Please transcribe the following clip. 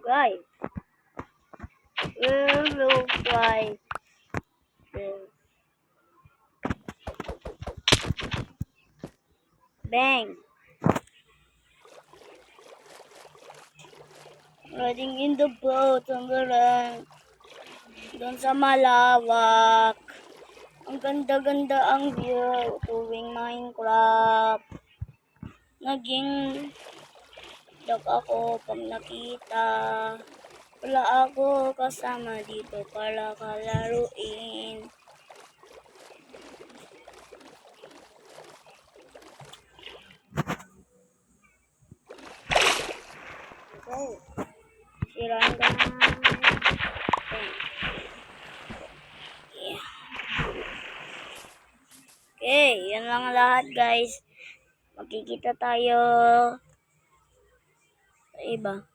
fly. We will fly this. Bang. Riding in the boat on the run. Doon sa malawak. Ang ganda-ganda ang view tuwing Minecraft. Naging dag ako pag nakita. Wala ako kasama dito para kalaruin. Okay. Sirain ka na. Yeah. Okay, yan lang lahat guys. Magkikita tayo sa iba.